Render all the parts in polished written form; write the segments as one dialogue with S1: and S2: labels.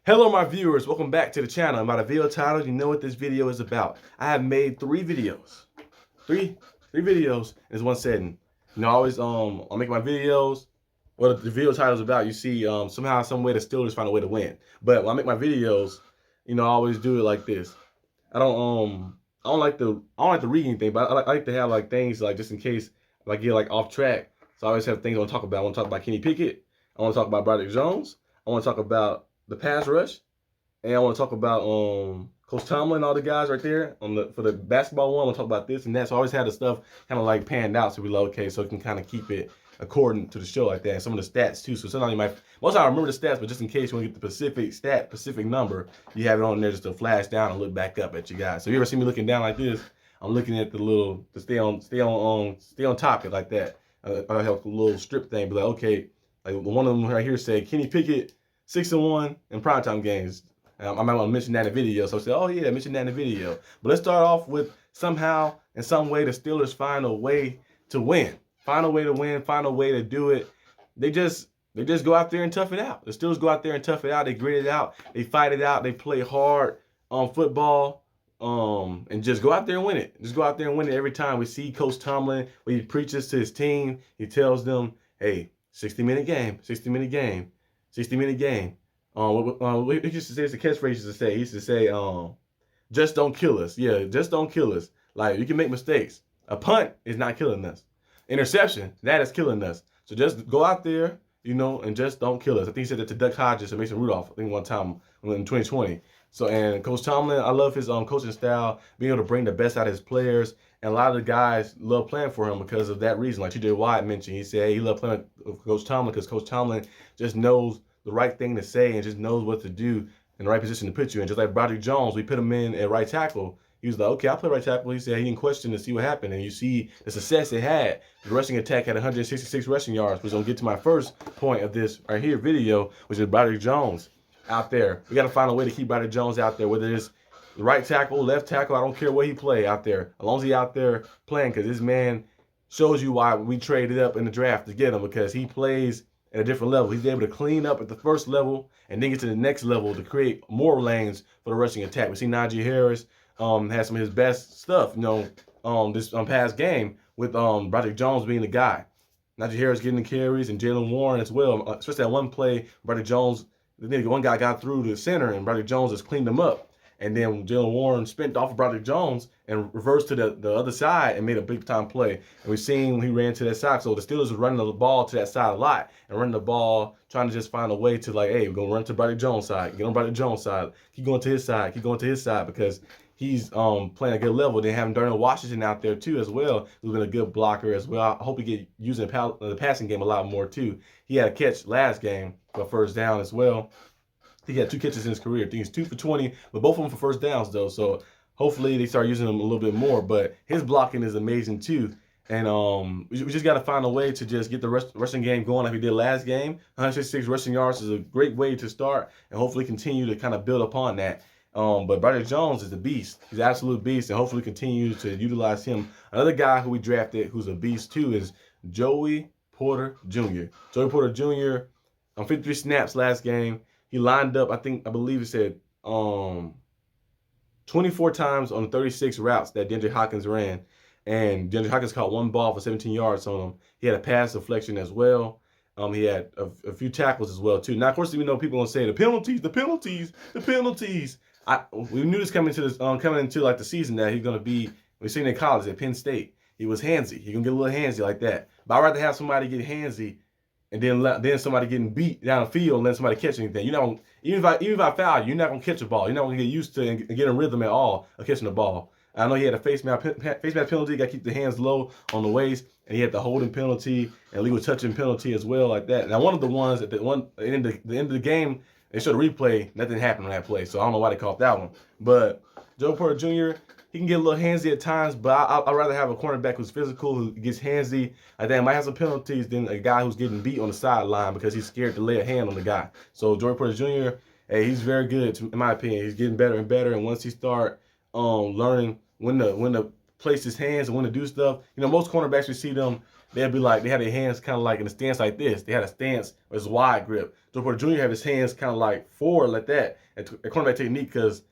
S1: Hello my viewers, welcome back to the channel. About a video title, you know what this video is about. I have made three videos. Three videos in this one setting. You know, I always I make my videos, what the video title is about, you see somehow, some way the Steelers find a way to win. But when I make my videos, you know, I always do it like this. I don't like the reading thing, but I like to have like things like just in case I get like off track. So I always have things I want to talk about. I want to talk about Kenny Pickett. I want to talk about Broderick Jones. I want to talk about the pass rush, and I want to talk about Coach Tomlin and all the guys right there for the basketball one. I want to talk about this and that. So I always have the stuff kind of like panned out so we like, okay, so it can kind of keep it according to the show like that. And some of the stats too. So sometimes you might, most of the time I remember the stats, but just in case you want to get the specific number, you have it on there just to flash down and look back up at you guys. So if you ever see me looking down like this, I'm looking at the little to stay on topic like that. I have a little strip thing, but like, okay, like one of them right here said Kenny Pickett 6-1 in primetime games. I might want to mention that in the video. So I said, oh yeah, mention that in the video. But let's start off with somehow, in some way, the Steelers find a way to win. Find a way to win, find a way to do it. They just go out there and tough it out. The Steelers go out there and tough it out. They grit it out. They fight it out. They play hard on football. And just go out there and win it. Just go out there and win it every time. We see Coach Tomlin, when he preaches to his team, he tells them, hey, 60-minute game, 60-minute game. 60-minute game. He used to say, it's a catchphrase he used to say. He used to say, just don't kill us. Yeah, just don't kill us. Like, you can make mistakes. A punt is not killing us. Interception, that is killing us. So just go out there, you know, and just don't kill us. I think he said that to Duck Hodges and Mason Rudolph, I think one time in 2020. So, and Coach Tomlin, I love his coaching style, being able to bring the best out of his players. And a lot of the guys love playing for him because of that reason. Like T.J. Watt mentioned, he said he loved playing with Coach Tomlin because Coach Tomlin just knows the right thing to say and just knows what to do in the right position to put you in. Just like Broderick Jones, we put him in at right tackle. He was like, okay, I'll play right tackle. He said he didn't question to see what happened. And you see the success it had. The rushing attack had 166 rushing yards, which is going to get to my first point of this right here video, which is Broderick Jones out there. We got to find a way to keep Broderick Jones out there, whether it's the right tackle, left tackle, I don't care what he play out there. As long as he out there playing, because this man shows you why we traded up in the draft to get him, because he plays at a different level. He's able to clean up at the first level and then get to the next level to create more lanes for the rushing attack. We see Najee Harris had some of his best stuff, you know, this past game with Broderick Jones being the guy. Najee Harris getting the carries and Jalen Warren as well, especially that one play, Broderick Jones, one guy got through to the center and Broderick Jones just cleaned him up. And then Jalen Warren spent off of Broderick Jones and reversed to the other side and made a big-time play. And we've seen when he ran to that side. So the Steelers were running the ball to that side a lot and running the ball, trying to just find a way to like, hey, we're going to run to Broderick Jones' side. Get on Broderick Jones' side. Keep going to his side. Keep going to his side because he's playing a good level. Then having Darnell Washington out there too as well, who's been a good blocker as well. I hope he get using the passing game a lot more too. He had a catch last game for a first down as well. He had 2 catches in his career. I think he's 2 for 20, but both of them for first downs though. So hopefully they start using him a little bit more. But his blocking is amazing too. And we just got to find a way to just get the rushing game going like we did last game. 166 rushing yards is a great way to start and hopefully continue to kind of build upon that. But Broderick Jones is a beast. He's an absolute beast, and hopefully continue to utilize him. Another guy who we drafted who's a beast too is Joey Porter Jr. Joey Porter Jr. on 53 snaps last game. He lined up, I believe it said 24 times on 36 routes that DeAndre Hopkins ran. And DeAndre Hopkins caught 1 ball for 17 yards on him. He had a pass deflection as well. He had a few tackles as well too. Now, of course, we know people gonna say the penalties. We knew this coming into like the season that he's gonna be. We've seen in college at Penn State. He was handsy. He gonna get a little handsy like that. But I'd rather have somebody get handsy and then somebody getting beat down the field and let somebody catch anything. You're not gonna, even if I foul you, you're not gonna catch a ball. You're not gonna get used to and get a rhythm at all of catching the ball. I know he had a face mask penalty. Got to keep the hands low on the waist, and he had the holding penalty and legal touching penalty as well, like that. Now one of the ones at the end of the game, they showed a replay. Nothing happened on that play, so I don't know why they called that one. But Joe Porter Jr., he can get a little handsy at times, but I'd rather have a cornerback who's physical, who gets handsy. I think might have some penalties than a guy who's getting beat on the sideline because he's scared to lay a hand on the guy. So Joey Porter Jr., hey, he's very good in my opinion. He's getting better and better, and once he start learning when to place his hands and when to do stuff, you know, most cornerbacks we see them they'd be like, they had their hands kind of like in a stance like this. They had a stance with his wide grip. Joey Porter Jr. had his hands kind of like forward like that. And cornerback technique, because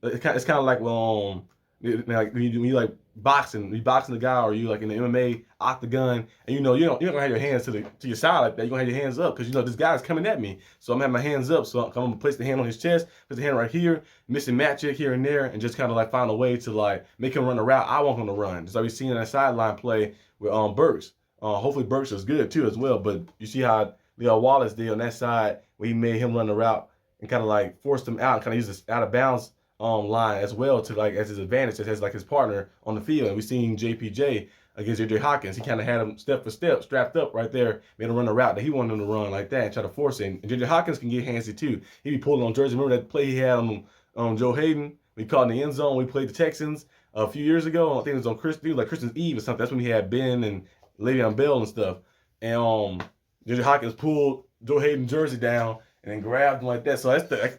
S1: it's kind of like when you like boxing, you boxing the guy, or you like in the MMA octagon, and you're not gonna have your hands to your side like that. You're gonna have your hands up because this guy's coming at me. So I'm gonna have my hands up. So I'm gonna place the hand on his chest, put the hand right here, mix and match it here and there, and just kind of like find a way to like make him run a route I want him to run. Just like we seen in that sideline play with Burks. Hopefully Burks is good too as well. But you see how Leo Wallace did on that side where he made him run the route and kind of like forced him out and kind of used this out of bounds line as well to like as his advantage as like his partner on the field. And we seen JPJ against J.J. Hawkins. He kind of had him step for step, strapped up right there, made him run the route that he wanted him to run like that and try to force it. And J.J. Hawkins can get handsy too. He be pulling on jersey. Remember that play he had on Joe Hayden? We caught in the end zone. We played the Texans a few years ago. I think it was on Christmas Eve or something. That's when he had Ben and Le'Veon Bell and stuff. And J.J. Hawkins pulled Joe Hayden's jersey down and then grabbed him like that. So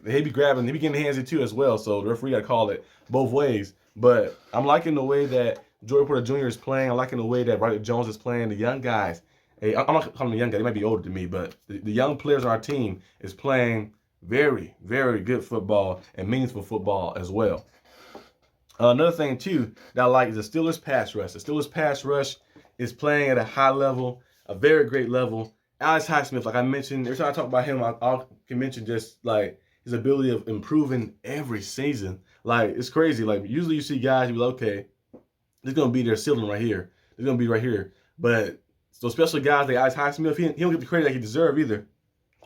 S1: he be grabbing, he be getting handsy too as well. So the referee got to call it both ways. But I'm liking the way that Joey Porter Jr. is playing. I'm liking the way that Roderick Jones is playing. The young guys, I'm not calling them young guys, they might be older than me, but the young players on our team is playing very, very good football and meaningful football as well. Another thing too that I like is the Steelers pass rush. The Steelers pass rush is playing at a high level, a very great level. Alex Highsmith, like I mentioned, every time I talk about him, I can mention just like his ability of improving every season. Like, it's crazy. Like, usually you see guys, you be like, okay, this is going to be their ceiling right here. It's going to be right here. But so especially guys like Alex Highsmith, he don't get the credit that he deserves either,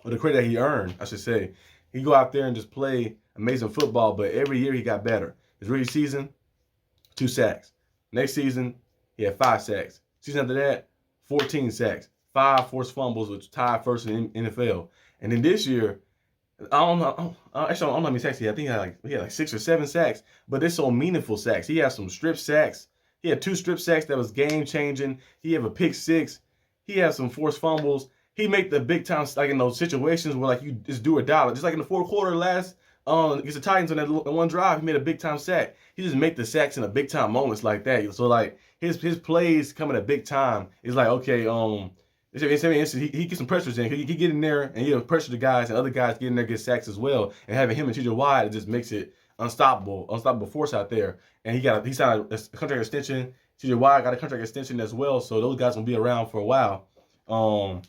S1: or the credit that he earned, I should say. He go out there and just play amazing football, but every year he got better. His rookie season, 2 sacks. Next season, he had 5 sacks. Season after that, 14 sacks. 5 forced fumbles, which tied first in the NFL. And then this year, I don't know how many sacks he had. I think he had like 6 or 7 sacks, but they're so meaningful sacks. He had some strip sacks. He had 2 strip sacks that was game changing. He had a pick 6. He had some forced fumbles. He made the big time, like in those situations where like you just do or die. Just like in the fourth quarter against the Titans on that one drive, he made a big time sack. He just make the sacks in the big time moments like that. So like his plays coming at big time is like, okay, he gets some pressures in. He get in there and he'll pressure the guys, and other guys get in there, get sacks as well. And having him and TJ Watt, it just makes it unstoppable force out there. And he signed a contract extension. TJ Watt got a contract extension as well, so those guys will be around for a while. But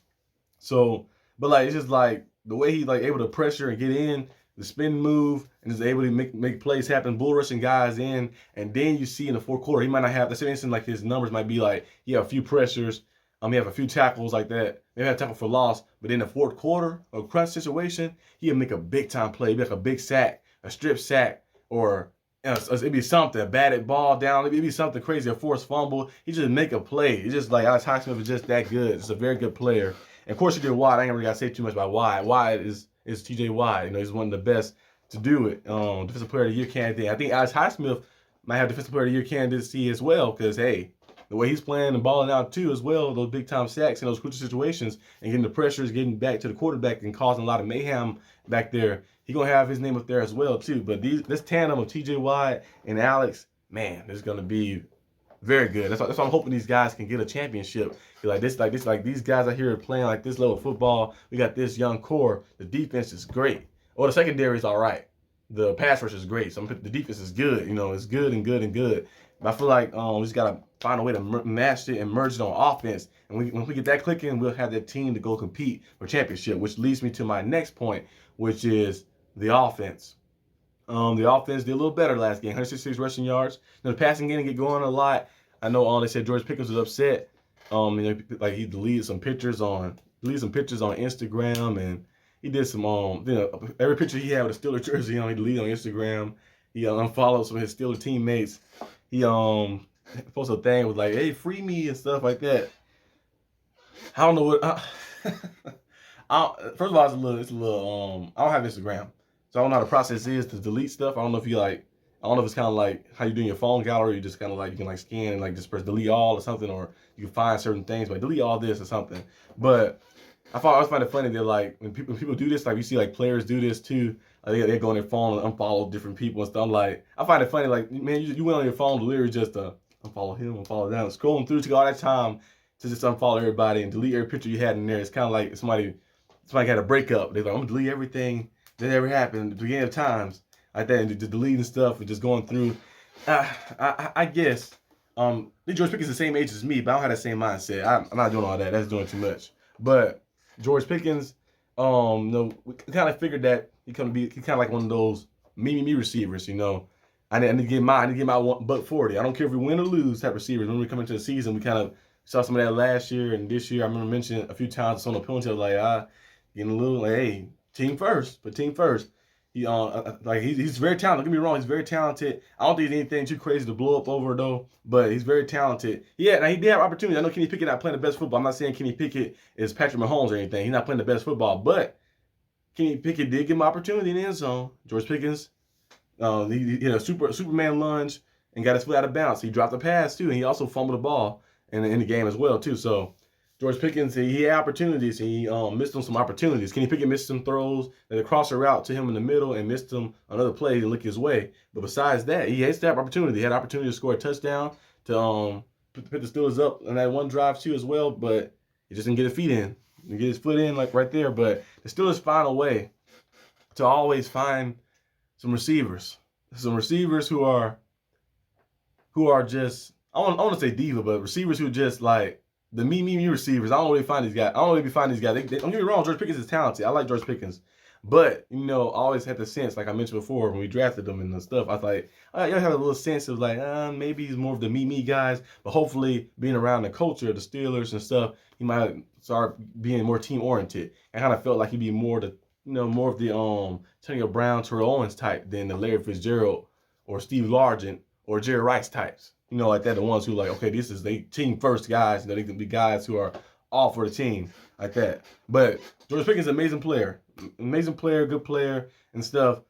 S1: like it's just like the way he like able to pressure and get in, the spin move, and is able to make plays happen, bull rushing guys in. And then you see in the fourth quarter, he might not have the same instant, like his numbers might be like he have a few pressures. He have a few tackles like that. Maybe have a tackle for loss, but in the fourth quarter, a crunch situation, he'll make a big time play. He'll make a big sack, a strip sack, or it'd be something, a batted ball down. It'd be something crazy, a forced fumble. He just make a play. It's just like Alex Highsmith is just that good. It's a very good player. And of course, you did Watt. I ain't really got to say too much about Watt. Watt is TJ Watt. He's one of the best to do it. Defensive Player of the Year candidate. I think Alex Highsmith might have Defensive Player of the Year candidacy as well, because hey, the way he's playing and balling out too as well, those big time sacks in those crucial situations and getting the pressures, getting back to the quarterback and causing a lot of mayhem back there. He's going to have his name up there as well too. But this tandem of TJ Watt and Alex, man, it's going to be very good. That's why I'm hoping these guys can get a championship. These guys out here playing like this level of football. We got this young core. The defense is great. Or the secondary is all right. The pass rush is great. So the defense is good. It's good and good and good. But I feel like we just got to find a way to match it and merge it on offense. And when we get that clicking, we'll have that team to go compete for championship, which leads me to my next point, which is the offense. The offense did a little better last game, 166 rushing yards. The passing game didn't get going a lot. I know they said George Pickens was upset. Like he deleted some pictures on Instagram, and he did some every picture he had with a Steelers jersey on, he deleted on Instagram. He unfollowed some of his Steelers teammates. He posted a thing with like, hey, free me and stuff like that. I don't know what. First of all, it's a little. I don't have Instagram, so I don't know how the process is to delete stuff. I don't know if it's kind of like how you do in your phone gallery. You just kind of like you can like scan and like just press delete all or something, or you can find certain things like delete all this or something. But I always find it funny that like when people do this, like you see like players do this too. They go on their phone and unfollow different people and stuff. I'm like, I find it funny, like, man, you went on your phone to literally just unfollow him, unfollow them, scrolling through to all that time to just unfollow everybody and delete every picture you had in there. It's kind of like somebody had a breakup. They're like, I'm gonna delete everything that ever happened at the beginning of times, like that, and just deleting stuff and just going through. I guess George Pickens is the same age as me, but I don't have that same mindset. I'm not doing all that. That's doing too much. But George Pickens, we kind of figured that he kind of like one of those me receivers, you know. I need to get my $140. I don't care if we win or lose type receivers. When we come into the season, we kind of saw some of that last year and this year. I remember mentioning a few times on the penalty, I was like, getting a little like, hey, team first, but team first. He he's very talented. Don't get me wrong, he's very talented. I don't think he's anything too crazy to blow up over though, but he's very talented. Yeah, now he did have opportunity. I know Kenny Pickett not playing the best football. I'm not saying Kenny Pickett is Patrick Mahomes or anything. He's not playing the best football, but Kenny Pickett did give him opportunity in the end zone. George Pickens, he hit a Superman lunge and got his foot out of bounds. He dropped the pass too, and he also fumbled the ball in the game as well too. So George Pickens, he had opportunities. He missed on some opportunities. Kenny Pickett missed some throws that crossed a route to him in the middle and missed him another play to look his way. But besides that, he has to have opportunity. He had opportunity to score a touchdown to put the Steelers up on that one drive too as well, but he just didn't get his feet in. He didn't get his foot in like right there. But the Steelers find a way to always find some receivers who are just, I want to say diva, but receivers who just like the me receivers. I don't really find these guys. Don't get me wrong, George Pickens is talented. I like George Pickens. But, you know, I always had the sense, like I mentioned before, when we drafted them and the stuff, I was like, y'all have a little sense of like, maybe he's more of the me guys. But hopefully, being around the culture of the Steelers and stuff, he might start being more team-oriented. I kind of felt like he'd be more of the Antonio Brown, Terrell Owens type than the Larry Fitzgerald or Steve Largent or Jerry Rice types. You know, like that, the ones who like, okay, this is they team first guys. You know, they can be guys who are all for the team, like that. But George Pickens is an amazing player, good player and stuff.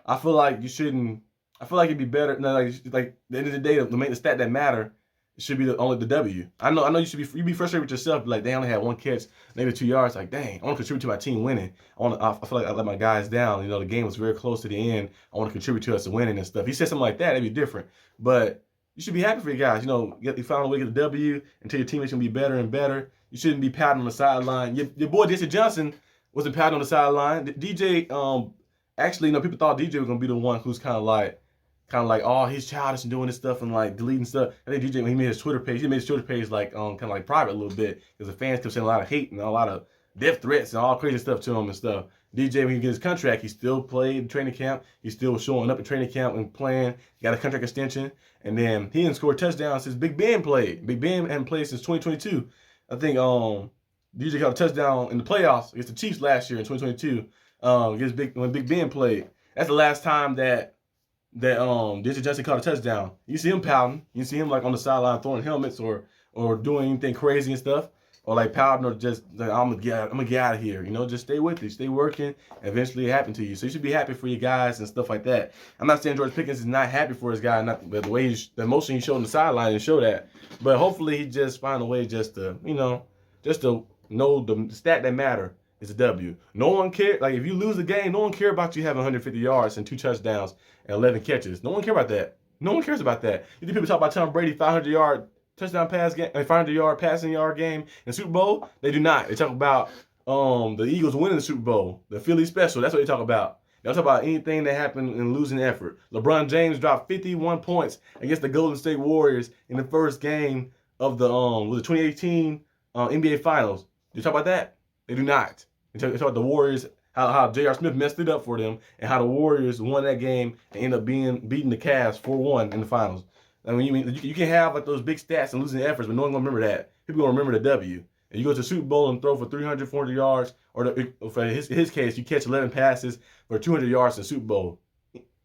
S1: I feel like it'd be better. No, like at the end of the day, the stat that matter, it should be only the W. I know you'd be frustrated with yourself, like they only had one catch, maybe 2 yards. Like, dang, I want to contribute to my team winning. I feel like I let my guys down. You know, the game was very close to the end. I want to contribute to us to winning and stuff. If he said something like that, it'd be different. But you should be happy for your guys. You know, you found a way to get the W until your teammates can be better and better. You shouldn't be pouting on the sideline. Your boy DJ Johnson wasn't pouting on the sideline. DJ, actually, you know, people thought DJ was gonna be the one who's kind of like, oh, he's childish and doing this stuff and like deleting stuff. I think DJ, when he made his Twitter page, like kind of like private a little bit because the fans kept saying a lot of hate and a lot of death threats and all crazy stuff to him and stuff. DJ, when he gets his contract, he still played in training camp. He's still showing up in training camp and playing. He got a contract extension. And then he didn't score touchdowns since Big Ben played. Big Ben hadn't played since 2022. I think DJ got a touchdown in the playoffs against the Chiefs last year in 2022. When Big Ben played. That's the last time that DJ Johnson caught a touchdown. You see him pouting. You see him like on the sideline throwing helmets or doing anything crazy and stuff. Or like pouting or just like, I'm gonna get out of here. You know, just stay with it, stay working. Eventually it happened to you. So you should be happy for your guys and stuff like that. I'm not saying George Pickens is not happy for his guy, but the way the emotion he showed on the sideline didn't show that. But hopefully he just find a way just to know the stat that matter is a W. No one cares. Like if you lose the game, no one cares about you having 150 yards and 2 touchdowns and 11 catches. No one cares about that. No one cares about that. You think people talk about Tom Brady 500-yard touchdown pass game, 500-yard passing yard game in the Super Bowl? They do not. They talk about the Eagles winning the Super Bowl, the Philly special. That's what they talk about. They don't talk about anything that happened in losing effort. LeBron James dropped 51 points against the Golden State Warriors in the first game of the 2018 NBA Finals. Do you talk about that? They do not. They talk about the Warriors, how J.R. Smith messed it up for them, and how the Warriors won that game and ended up beating the Cavs 4-1 in the finals. I mean, you can have like those big stats and losing efforts, but no one's gonna remember that. People gonna remember the W. And you go to the Super Bowl and throw for 300, 400 yards, or for his case, you catch 11 passes for 200 yards in the Super Bowl,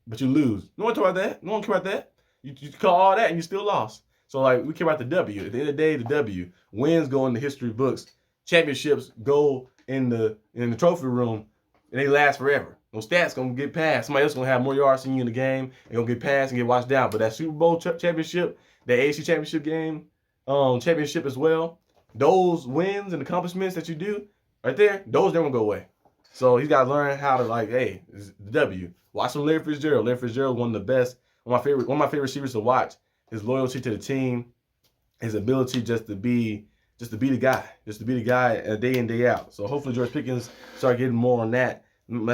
S1: but you lose. No one talk about that. No one care about that. You call all that and you still lost. So like we care about the W. At the end of the day, the W. Wins go in the history books. Championships go in the trophy room, and they last forever. Those stats gonna get passed. Somebody else gonna have more yards than you in the game and gonna get passed and get watched down. But that Super Bowl championship, that AFC championship game, championship as well, those wins and accomplishments that you do right there, those never gonna go away. So he's gotta learn how to like, hey, it's the W. Watch some Larry Fitzgerald. Larry Fitzgerald, one of the best, one of my favorite receivers to watch. His loyalty to the team, his ability just to be just to be the guy, day in, day out. So hopefully George Pickens start getting more on that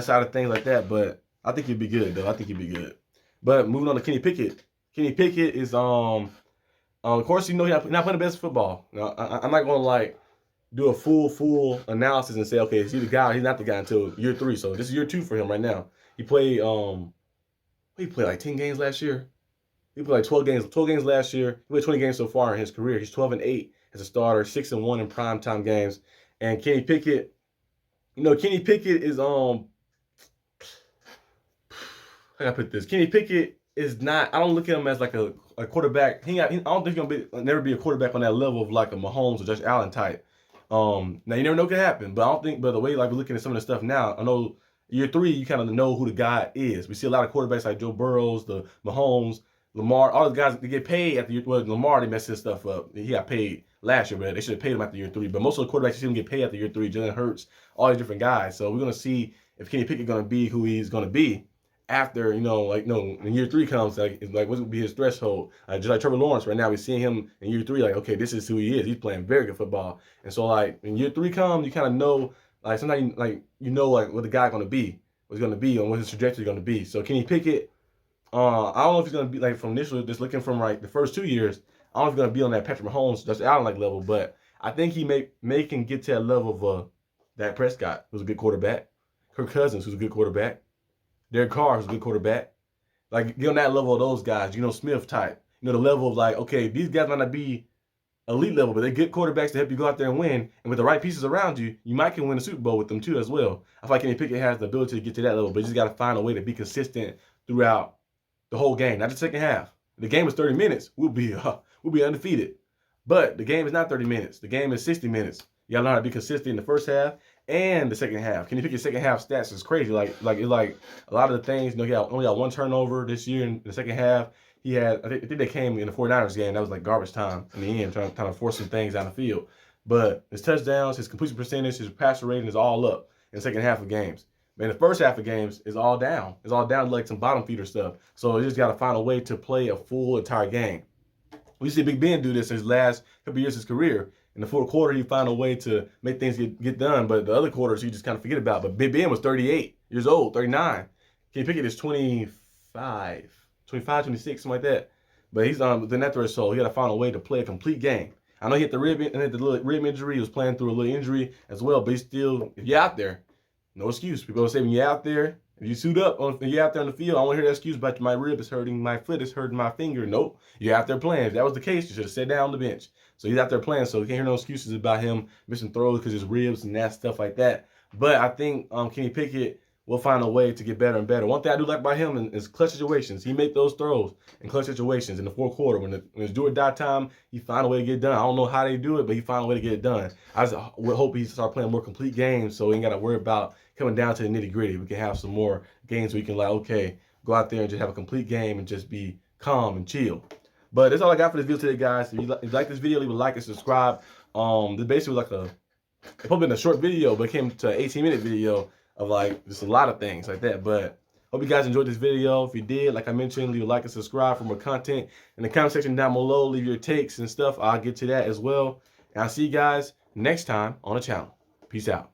S1: side of things like that. But I think he'd be good, though. I think he'd be good. But moving on to Kenny Pickett. Kenny Pickett is of course, he's not playing the best football. Now, I'm not gonna like do a full analysis and say, okay, is he the guy or he's not the guy until year 3. So this is year 2 for him right now. He played like 10 games last year. He played like 12 games last year. He played 20 games so far in his career. He's 12-8 as a starter, 6-1 in primetime games. And Kenny Pickett, Kenny Pickett is how can I put this? Kenny Pickett is not. I don't look at him as like a quarterback. I don't think he's gonna never be a quarterback on that level of like a Mahomes or Josh Allen type. Now you never know what could happen, but I don't think. But the way like we're looking at some of the stuff now, I know year 3 you kind of know who the guy is. We see a lot of quarterbacks like Joe Burrows, the Mahomes, Lamar, all those guys that get paid after year. Well, Lamar, they messed his stuff up. He got paid last year, but they should have paid him after year 3. But most of the quarterbacks you see them get paid after year 3. Jalen Hurts, all these different guys. So we're gonna see if Kenny Pickett gonna be who he's gonna be after, when year 3 comes, like what's gonna be his threshold? Just like Trevor Lawrence, right now we're seeing him in year 3, like, okay, this is who he is. He's playing very good football. And so like when year 3 comes, you kind of know, like sometimes like what the guy gonna be, what's gonna be, and what his trajectory is gonna be. So Kenny Pickett, I don't know if he's gonna be like from initially just looking from like the first 2 years. I don't know if he's gonna be on that Patrick Mahomes, Josh Allen like level, but I think he may can get to that level of Dak Prescott, who's a good quarterback, Kirk Cousins, who's a good quarterback, Derek Carr, who's a good quarterback. Like get on that level of those guys, Smith type. The level of like, okay, these guys might not be elite level, but they're good quarterbacks to help you go out there and win. And with the right pieces around you, you might can win a Super Bowl with them too as well. I feel like Kenny Pickett has the ability to get to that level, but you just got to find a way to be consistent throughout the whole game, not the second half. If the game is 30 minutes, we'll be undefeated. But the game is not 30 minutes. The game is 60 minutes. You gotta learn how to be consistent in the first half and the second half. Kenny Pickett's second half stats is crazy. Like a lot of the things, he only got 1 turnover this year in the second half. He had, I think they came in the 49ers game. That was like garbage time in the end, trying to force some things down the field. But his touchdowns, his completion percentage, his passer rating is all up in the second half of games. Man, the first half of games is all down. It's all down to like some bottom feeder stuff. So you just got to find a way to play a full entire game. We see Big Ben do this in his last couple years of his career. In the fourth quarter, he found a way to make things get done. But the other quarters, he just kind of forget about. But Big Ben was 38 years old, 39. Kenny Pickett is 25, 26, something like that. But he's within that threshold. He got to find a way to play a complete game. I know he hit the rib injury. He was playing through a little injury as well. But he's still, if you're out there, no excuse. People say when you're out there, if you suit up, when you're out there on the field, I don't want to hear that excuse about my rib is hurting, my foot is hurting, my finger. Nope. You're out there playing. If that was the case, you should have sat down on the bench. So he's out there playing, so you can't hear no excuses about him missing throws because his ribs and that stuff like that. But I think Kenny Pickett will find a way to get better and better. One thing I do like about him is clutch situations. He make those throws in clutch situations in the fourth quarter. When it's do or die time, he find a way to get it done. I don't know how they do it, but he find a way to get it done. I just hope he start playing more complete games so he ain't got to worry about coming down to the nitty gritty. We can have some more games where you can go out there and just have a complete game and just be calm and chill. But that's all I got for this video today, guys. If you like this video, leave a like and subscribe. This basically was like it's probably been a short video, but it came to an 18-minute video of like just a lot of things like that. But hope you guys enjoyed this video. If you did, like I mentioned, leave a like and subscribe for more content. In the comment section down below, leave your takes and stuff. I'll get to that as well. And I'll see you guys next time on the channel. Peace out.